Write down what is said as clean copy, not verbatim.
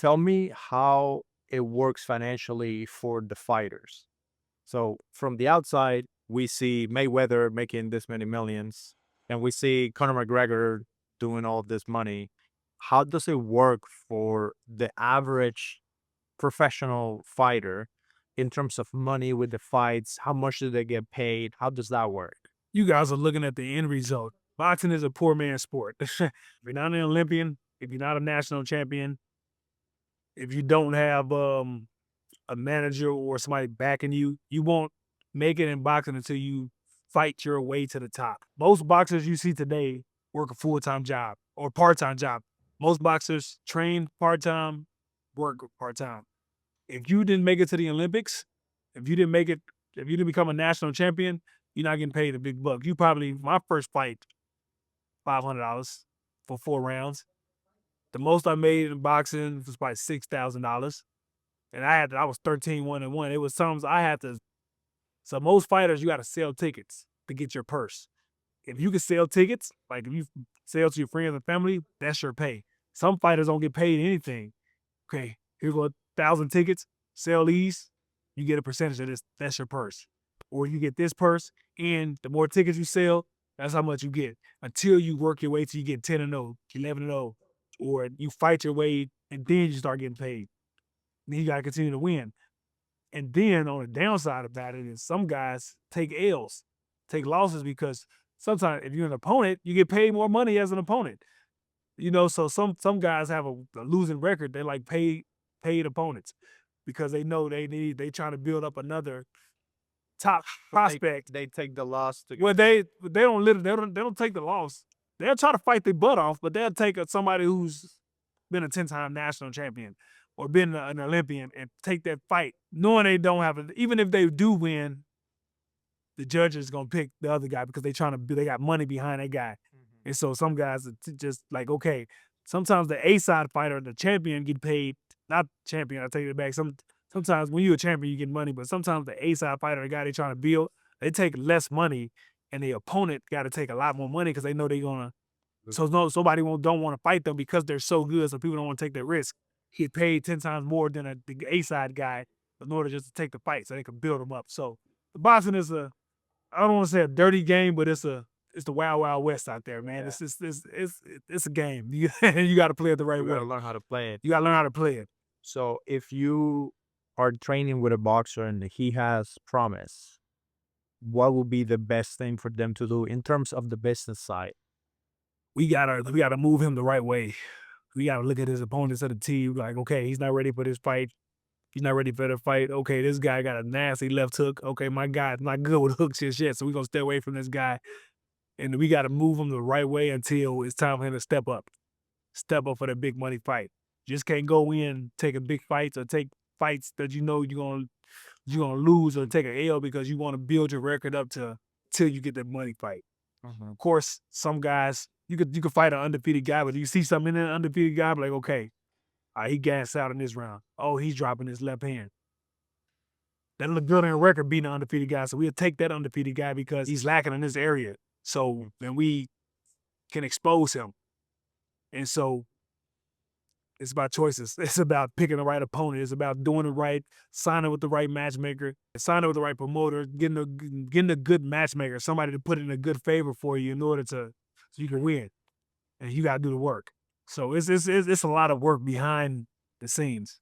Tell me how it works financially for the fighters. So from the outside, we see Mayweather making this many millions, and we see Conor McGregor doing all this money. How does it work for the average professional fighter in terms of money with the fights? How much do they get paid? How does that work? You guys are looking at the end result. Boxing is a poor man's sport. If you're not an Olympian, if you're not a national champion, if you don't have a manager or somebody backing you, you won't make it in boxing until you fight your way to the top. Most boxers you see today work a full-time job or part-time job. Most boxers train part-time, work part-time. If you didn't make it to the Olympics, if you didn't make it, if you didn't become a national champion, you're not getting paid a big buck. You probably my first fight, $500 for 4 rounds. The most I made in boxing was probably $6,000. And I was 13-1-1. It was something I had to. So most fighters, you got to sell tickets to get your purse. If you can sell tickets, like if you sell to your friends and family, that's your pay. Some fighters don't get paid anything. Okay, here go 1,000 tickets. Sell these, you get a percentage of this. That's your purse. Or you get this purse, and the more tickets you sell, that's how much you get. Until you work your way till you get 10-0, 11-0, or you fight your way, and then you start getting paid. Then you gotta continue to win. And then on the downside about it is some guys take L's, take losses because sometimes if you're an opponent, you get paid more money as an opponent. So some guys have a losing record. They like paid opponents because they know they trying to build up another top They prospect. they take the loss to Well, they don't literally they don't take the loss. They'll try to fight their butt off, but they'll take somebody who's been a 10-time national champion or been an Olympian and take that fight, knowing they don't have it. Even if they do win, the judge is gonna pick the other guy because they got money behind that guy. Mhm. And so some guys are just like, okay, sometimes the A side fighter, the champion, get paid. Not champion, I take it back. Sometimes when you're a champion, you get money, but sometimes the A side fighter, the guy they trying to build, they take less money, and the opponent got to take a lot more money because they know they're gonna. So no, somebody won't don't want to fight them because they're so good, so people don't want to take that risk. He paid 10 times more than the A side guy in order just to take the fight, so they can build him up. So the boxing is I don't want to say a dirty game, but it's the wild wild west out there, man. Yeah. It's a game. You got to play it the right You gotta way. learn how to play it. You got to learn how to play it. So if you are training with a boxer and he has promise, what would be the best thing for them to do in terms of the business side? We gotta move him the right way. We gotta look at his opponents of the team like, okay, he's not ready for this fight. He's not ready for the fight. Okay, this guy got a nasty left hook. Okay, my guy's not good with hooks just yet, so we're gonna stay away from this guy. And we gotta move him the right way until it's time for him to step up. Step up for the big money fight. Just can't go in taking big fights or take fights that you know you're gonna lose or take a L because you want to build your record up to till you get the money fight. Mhm. Of course, some guys you could fight an undefeated guy, but you see something in an undefeated guy, be like, okay, he gassed out in this round. Oh, he's dropping his left hand. That look good on a record beating an undefeated guy. So we'll take that undefeated guy because he's lacking in this area. So Mm. then we can expose him. And so it's about choices. It's about picking the right opponent. It's about doing it right, signing with the right matchmaker, signing with the right promoter, getting a good matchmaker, somebody to put in a good favor for you in order to so you can win. And you got to do the work. So it's a lot of work behind the scenes.